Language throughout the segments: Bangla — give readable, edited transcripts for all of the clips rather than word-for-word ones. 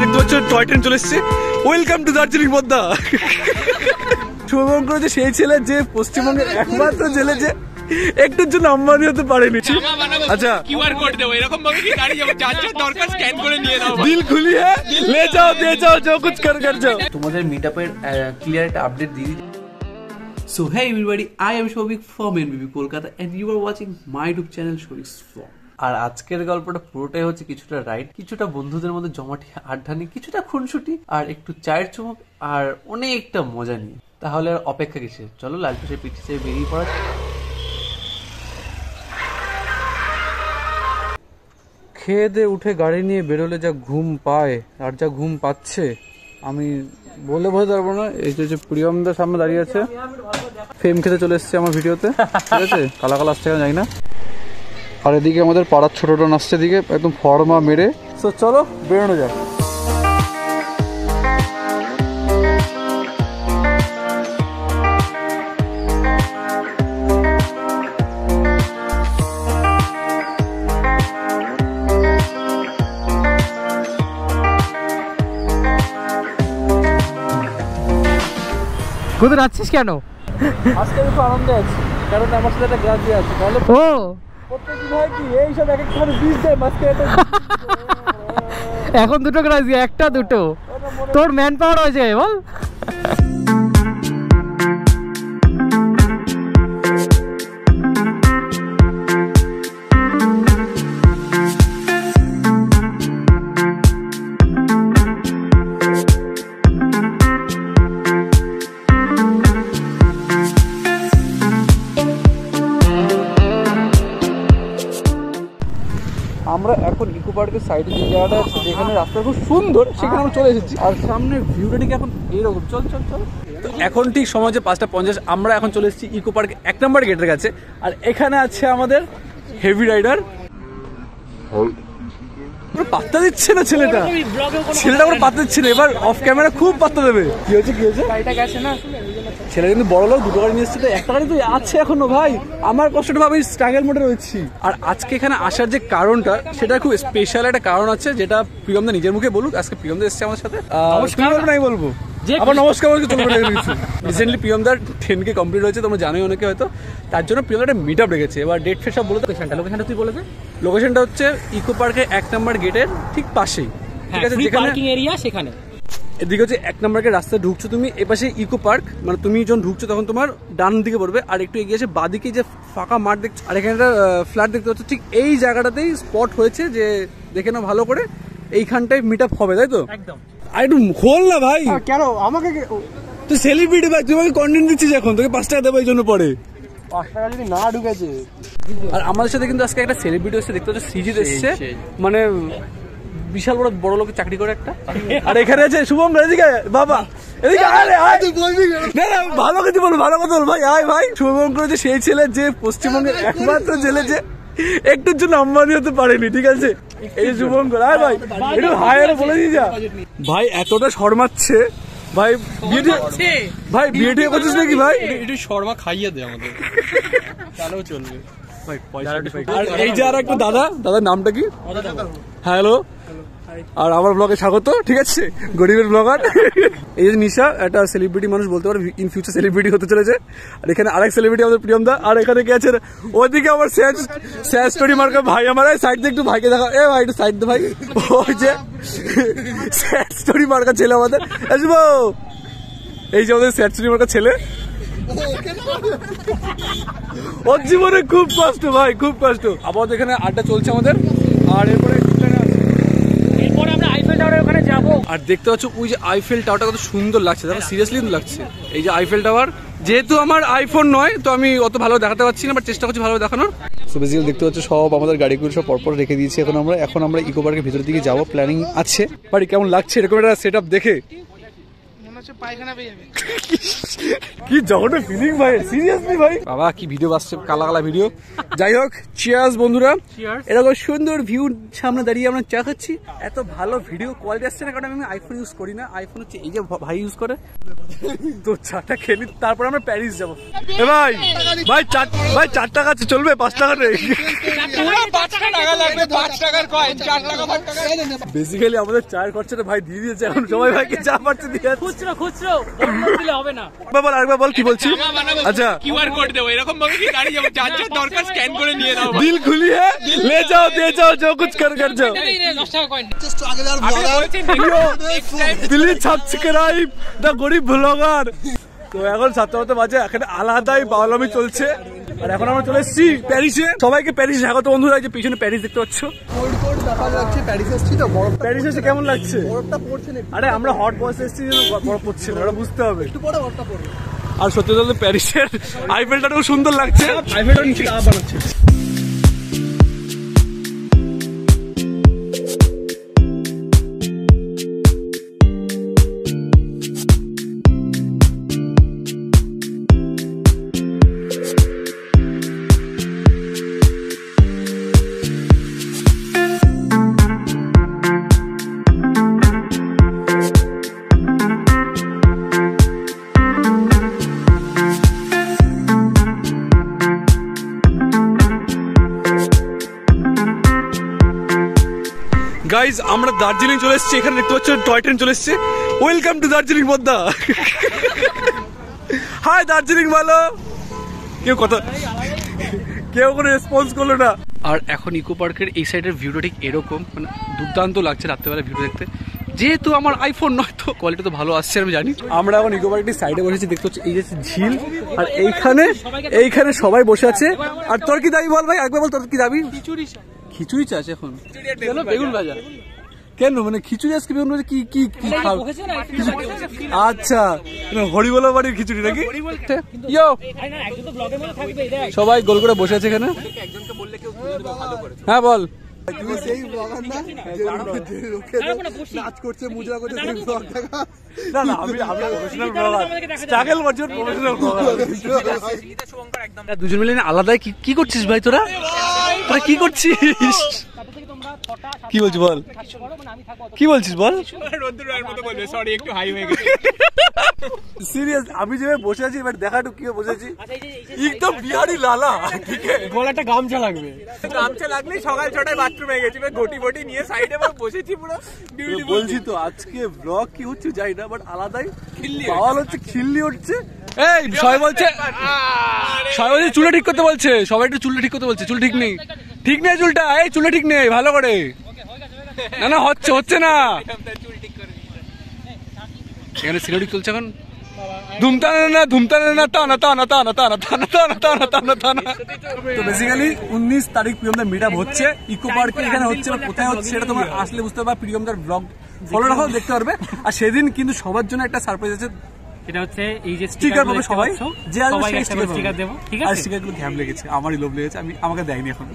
দেখতে পাচ্ছ টয় ট্রেন চলে এসছে। Welcome to Darjeeling Padma. শুভঙ্কর যে সেই ছেলে যে পশ্চিমবঙ্গের একমাত্র ছেলে যে একটুর জন্য আম্বানি হতে পারেনি। আচ্ছা কিউআর কোড দেবো এরকম ভাবে কি গাড়ি যাবে যার দরকার স্ক্যান করে নিয়ে নাও, দিল খুলি হ্যাঁ ले जाओ दे जाओ जो कुछ कर जाओ। তোমাদের মিটআপের ক্লিয়ার একটা আপডেট দিয়ে দিই। So hey everybody, I am Shobik from NBB Kolkata and you are watching my YouTube channel Shobik's Vlog. আর আজকের গল্পটা পুরোটাই হচ্ছে কিছুটা রাইড, কিছুটা বন্ধুদের মধ্যে জমাটি আড্ডা নিয়ে, কিছুটা খুনসুটি আর একটু চায়ের চুমুক আর অনেকটা মজা নিয়ে। তাহলে আর অপেক্ষা কিসের, চলো লালপুষের পিঠে চেয়ে বেরিয়ে পড়া। খেয়ে দিয়ে উঠে গাড়ি নিয়ে বেরোলে যা ঘুম পায় আর যা ঘুম পাচ্ছে আমি বলে বোঝাতে পারবো না। এই যে প্রিয়মদার সামনে দাঁড়িয়ে আছে, ফেম খেতে চলে এসছে আমার ভিডিওতে, ঠিক আছে? কালা কালা আসছে জানি না। আর এদিকে আমাদের পাড়ার ছোটটা নাচছে, দিকে একদম ফর্মা মেরে। তো চলো বেরোনো যাক। কোথায় যাচ্ছিস কেন? আজকে আমি খুব আনন্দে আছি, কারণ আমার সাথে একটা গ্রাজুয়েট আছে। তাহলে ও প্রত্যেকদিন হয় কি এইসব এক একটা করে বীজ দেয় মাঝকে। এখন দুটো গ্রাজি, একটা দুটো তোর ম্যান পাওয়ার হয়েছে বল। আমরা এখন ইকো পার্কের সাইডে যে জায়গাটা আছে, যেখানে রাস্তা খুব সুন্দর, সেখানে আমরা চলে এসেছি। আর সামনে ভিউটা ঠিক এখন এইরকম। চল চল চল। এখন ঠিক সময় যে 5:50। আমরা এখন চলে এসেছি ইকো পার্ক 1 নম্বর গেটের কাছে। আর এখানে আছে আমাদের হেভি রাইডার। পাত্তা দিচ্ছে না ছেলেটা, কোনো পাত্তা দিচ্ছে না। এবার অফ ক্যামেরা খুব পাত্তা দেবে। কি হয়েছে কি হয়েছে? গাড়িটা গেছে না, ছেলে কিন্তু বড় লোক, দুটো গাড়ি নিয়ে এসছে, একটা গাড়ি তো আছে এখনো। ভাই আমার কষ্টটা ভাবে স্ট্রাগল মোডে রয়েছি। আর আজকে এখানে আসার যে কারণটা, সেটা খুব স্পেশাল একটা কারণ আছে, যেটা প্রিয়মদা নিজের মুখে বলুক। আজকে প্রিয়মদা এসছে আমার সাথে। নাই বলবো আবার নমস্কার চলবে। রিসেন্টলি প্রিয়মদার 10K কমপ্লিট হয়েছে, তোমরা জানোই অনেকে হয়তো। তার জন্য প্রিয়মদা একটা মিট আপ রেখেছে। এবার ডেট ফেট সব বলে তো। লোকেশনটা তুই বলে দে। লোকেশনটা হচ্ছে ইকো পার্কের 1 নম্বর গেটের ঠিক পাশেই, ঠিক আছে? যেখানে পার্কিং এরিয়া, সেখানে এদিকে হচ্ছে 1 নম্বর গেট রাস্তা ঢুকছো তুমি, এপাশে ইকো পার্ক, মানে তুমি যখন ঢুকছো তখন তোমার ডান দিকে পড়বে। আর একটু এগিয়ে এসে বাদিকে যে ফাঁকা মাঠ দেখছো আর এখানে ফ্ল্যাট দেখতে পাচ্ছ, ঠিক এই জায়গাটাতেই স্পট হয়েছে, যে দেখে নাও ভালো করে। এইখানটায় মিট আপ হবে, তাই তো? একদম। আর একটু খোল না ভাই। কেন আমাকে? তুই সেলিব্রিটি ভাই, তুই আমাকে কন্টেন্ট দিচ্ছিস, এখন তোকে 5 টাকা দেবো এই জন্য পরে। 5 টাকা যদি না ঢুকেছে। আর আমাদের সাথে কিন্তু আজকে একটা সেলিব্রিটি এসে, দেখতে পাচ্ছ সৃজিত এসছে, মানে বিশাল বড় লোকের চাকরি করে একটা। আর এখানে আছে শুভঙ্কর, এদিকে বাবা, এদিকে আরে আয় তুই বলবি না না, ভালো কথা বল, ভালো কথা বল ভাই। আয় ভাই, শুভঙ্কর যে সেই ছেলে যে পশ্চিমবঙ্গের একমাত্র ছেলে যে একটুর জন্য আম্বানি হতে পারেনি, ঠিক আছে? এই শুভঙ্কর, আয় ভাই, একটু হাই আর বলে দিয়ে যা। ভাই এতটা শর্মাচ্ছে ভাই, ভাই বিয়ে টিয়ে করছিস নাকি ভাই? একটু শর্মা খাইয়ে দে আমাদের, তাহলেও চলবে ভাই। আর এই যে আর একটা দাদার নামটা কি? হ্যালো, আর আমার ব্লগে স্বাগত, ঠিক আছে? গরিবের ব্লগার। এই যে নিশা, একটা সেলিব্রিটি মানুষ বলতে পারে, ইন ফিউচার সেলিব্রিটি হতে চলেছে। আর এখানে আরেক সেলিব্রিটি আমাদের প্রিয়মদা। আর এখানে কে আছে? ওইদিকে আমার স্যাড স্টোরি মার্কা ভাই, আমার সাইড দিয়ে একটু ভাইকে দেখা। এ ভাই একটু সাইড দে ভাই। ওই যে স্যাড স্টোরি মার্কা ছেলে আমাদের, আসবো। এই যে আমাদের স্যাড স্টোরি মার্কা ছেলে, ওর জীবনে খুব কষ্ট ভাই, খুব কষ্ট। আপাতত এখানে আড্ডা চলছে আমাদের। আর এরপরে আমরা আইফেল টাওয়ারের ওখানে যাব। আর দেখতে পাচ্ছ ওই যে আইফেল টাওয়ারটা কত সুন্দর লাগছে, দেখো সিরিয়াসলি কিন্তু লাগছে। এই যে আইফেল টাওয়ার, যেহেতু আমার আইফোন নয় তো আমি অত ভালো দেখাতে পারছি না, বাট চেষ্টা করছি ভালো দেখানোর। সো বেসিক্যালি দেখতে পাচ্ছ সব আমাদের গাড়িগুলো সব পরপর রেখে দিয়েছি। এখন আমরা ইকো পার্কের ভিতরের দিকে যাবো, প্ল্যানিং আছে। বাড়ি কেমন লাগছে এরকম একটা সেট আপ দেখে? পায়খানা পেয়ে যাবে। কি জঘন্য ফিলিং ভাই, সিরিয়াসলি ভাই। বাবা কি ভিডিও আসছে, কালা কালা ভিডিও। যাই হোক, চিয়ার্স বন্ধুরা। এরকম সুন্দর ভিউ সামনে দাঁড়িয়ে আমরা চা খাচ্ছি। এত ভালো ভিডিও কোয়ালিটি আসছে না, কারণ আমি আইফোন ইউজ করি না। আইফোন হচ্ছে এই যে ভাই ইউজ করে। তো চাটা খেলি, তারপর আমরা প্যারিস যাবো। এ ভাই ভাই ভাই 4 টাকা আছে, চলবে? 5 টাকা নেই। বেসিক্যালি আমাদের চায়ের খরচাটা ভাই দিয়ে দিয়েছে, এখন সবাই ভাইকে চা পাচ্ছে দিয়ে খুচরো দিলে হবে না। বল আরেকবার বল, কি বলছিস? আচ্ছা, কিউআর কোড দেবো, এরকম ভাবে কি গাড়ি যাবো, যার যার দরকার স্ক্যান করে নিয়ে নাও। दिल खुली है, ले जाओ दे जाओ, जो कुछ कर जाओ। প্লিজ সাবস্ক্রাইব দ্য গরিব ব্লগার। তো এখন 7টা বাজে, এখানে আলাদাই বাউলামি চলছে। আর এখন আমরা চলে এসেছি প্যারিসে। সবাইকে প্যারিস স্বাগত বন্ধুরা। যে পিছনে প্যারিস দেখতে পাচ্ছ, প্যারিস এসে কেমন লাগছে? আরে আমরা হট বয়সে এসেছি, বরফ পড়ছে না, ওটা বুঝতে হবে। আর সত্যি বলতে প্যারিসের আইফেলটাও সুন্দর লাগছে। আইফেলটা নিচে বানাচ্ছে। গাইজ আমরা দার্জিলিং চলে এসেছি। এখানে দেখতে পাচ্ছ টয় ট্রেন চলে এসছে। ওয়েলকাম টু দার্জিলিং বদ্দা। হাই দার্জিলিং ভালো। কেউ কোনো রেসপন্স করলো না। আর এখন ইকো পার্কের এই সাইডের ভিউটা ঠিক এরকম, মানে দুর্দান্ত লাগছে রাত্রেবেলা ভিডিও দেখতে। যেহেতু আমার আইফোন নয়, তো কোয়ালিটি তো ভালো আসছে আমি জানি। আমরা এখন ইকো পার্কের সাইডে বসেছি, দেখতে পাচ্ছি এই যে ঝিল। আর এইখানে সবাই বসে আছে। আর তোর কি দাবি বল ভাই, একবার বল তোর কি দাবি? খিচুড়ি চাষ এখন বেগুন ভাজা কেন, মানে খিচুড়ি আজকে বেগুন ভাজা কি কি কি খাও? আচ্ছা, হরিবলা বাড়ির খিচুড়ি নাকি? সবাই গোল করে বসে আছে এখানে। হ্যাঁ বল। তুমি সেই ব্লগার না যে নাচ করছে, মুজরা করছে, সেই ব্লগটা? না না, আমি প্রফেশনাল ব্লগার, স্ট্রাগল করছি প্রফেশনাল ব্লগার। দুজন মিলে আলাদাই কি করছিস ভাই? তোরা কি করছিস? কি বলছিস বল, কি বলছিস বল? সিরিয়াস, আমি যেভাবে বসে আছি এবার দেখা একটু কি বসেছি, একদম বিহারি লালা। একটা গামছা লাগবে, গামছা লাগলে সকাল 6টায় বাথরুমে গেছি, ঘটি বটি নিয়ে সাইডে বসেছি পুরো। বলছি তো আজকে ব্লগ কি হচ্ছে যাই না, বাট আলাদাই বাওয়াল হচ্ছে, খিল্লি হচ্ছে। এই সবাই বলছে চুলটা ঠিক করতে বলছে, সবাই একটু চুলটা ঠিক করতে বলছে। চুল ঠিক নেই চুলটা, এই চুলটা ঠিক নেই ভালো করে। না না হচ্ছে না। এখানে সিনেমাটিক চলছে এখন। তো বেসিক্যালি 19 তারিখ প্রিয়মদার মিট আপ হচ্ছে ইকো পার্কে। এখানে হচ্ছে, কোথায় হচ্ছে সেটা তোমার আসলে বুঝতে পারবে। প্রিয়মদার ব্লগ ফলো রাখো, দেখতে পারবে। আর সেদিন কিন্তু সবার জন্য একটা সারপ্রাইজ আছে। এটা হচ্ছে এই যে স্টিকার পাবে সবাই, যে আসবে সেই স্টিকার দেবো, ঠিক আর আছে? স্টিকারগুলো ঘ্যাম লেগেছে, আমারই লোভ লেগেছে, আমাকে দেয়নি এখন।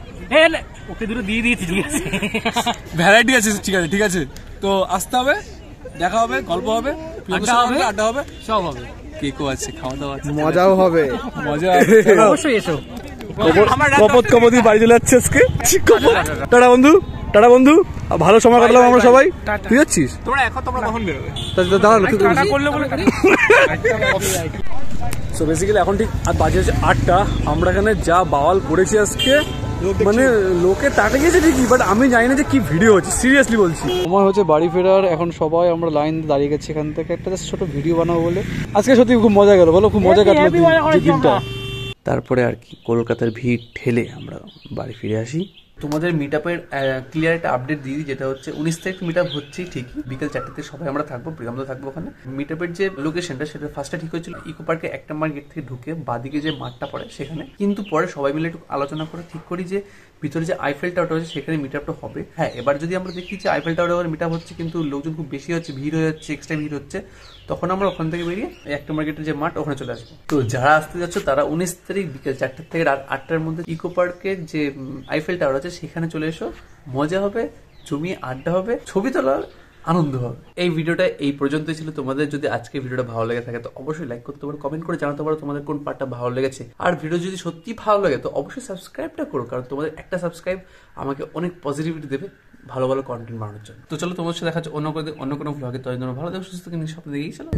ওকে দুটো দিয়ে দিয়েছি, ঠিক আছে? ভ্যারাইটি আছে স্টিকারে, ঠিক আছে? তো আসতে হবে, দেখা হবে, গল্প হবে, আড্ডা হবে, সব হবে। কেকও আছে, খাওয়া দাওয়া আছে, মজাও হবে, মজা অবশ্যই এসো। কপদি বাড়ি চলে যাচ্ছে আজকে। টাটা বন্ধু, টাটা বন্ধু, ভালো সময় কাটলাম আমরা সবাই। তুই যাচ্ছিস? তোমরা কখন বেরোবে? সো বেসিক্যালি এখন ঠিক বাজে হচ্ছে 8টা। আমরা এখানে যা বাওয়াল করেছি আজকে, মানে লোকে তাকে গেছে ঠিকই, বাট আমি জানি না যে কি ভিডিও হচ্ছে, সিরিয়াসলি বলছি। আমার হচ্ছে বাড়ি ফেরার, এখন সবাই আমরা লাইন দাঁড়িয়ে গেছি এখান থেকে একটা ছোট ভিডিও বানাবো বলে। আজকে সত্যি খুব মজা গেল, বলো খুব মজা কাটলো দিনটা। তারপরে আর কি কলকাতার ভিড় ঠেলে আমরা বাড়ি ফিরে আসি। তোমাদের মিট আপের ক্লিয়ার একটা আপডেট দিয়ে দিই, যেটা হচ্ছে 19 তারিখ মিট আপ হচ্ছেই ঠিকই, বিকেল 4টাতে সবাই আমরা থাকবো, প্রিয়মদা থাকবো ওখানে। মিট আপের যে লোকেশনটা সেটা ফার্স্টে ঠিক হয়েছিল ইকো পার্কে 1 নম্বর গেট থেকে ঢুকে বাদিকে যে মাঠটা পড়ে সেখানে, কিন্তু পরে সবাই মিলে একটু আলোচনা করে ঠিক করি যে ভিতরে যে আইফেল টাওয়ারটা হচ্ছে সেখানে মিট আপটা হবে। হ্যাঁ, এবার যদি আমরা দেখি যে আইফেল টাওয়ারে মিট আপ হচ্ছে কিন্তু লোকজন খুব বেশি হচ্ছে, ভিড় হয়ে যাচ্ছে, এক্সট্রা ভিড় হচ্ছে, তখন আমরা ওখান থেকে বেরিয়ে 1 নম্বর গেটের যে মাঠ ওখানে চলে আসবো। তো যারা আসতে যাচ্ছ তারা 19 তারিখ বিকেল 4টা থেকে রাত 8টার মধ্যে ইকো পার্কের যে আইফেল টাওয়ার আছে সেখানে চলে এসো, মজা হবে, জমিয়ে আড্ডা হবে, ছবি তোলা আনন্দ হবে। এই ভিডিওটা এই পর্যন্তই ছিল। তোমাদের যদি আজকে ভিডিওটা ভালো লেগে থাকে তো অবশ্যই লাইক করতে পারো, কমেন্ট করে জানাতে পারো তোমাদের কোন পার্টটা ভালো লেগেছে। আর ভিডিও যদি সত্যি ভালো লাগে তো অবশ্যই সাবস্ক্রাইবটা করো, কারণ তোমাদের একটা সাবস্ক্রাইব আমাকে অনেক পজিটিভিটি দেবে ভালো ভালো কন্টেন্ট বানানোর জন্য। তো চলো তোমার সাথে দেখা হচ্ছে অন্য কোনো ভ্লগে। তো ভালো দেখো, সুস্থ কিন্তু স্বপ্ন দেখেই চলো।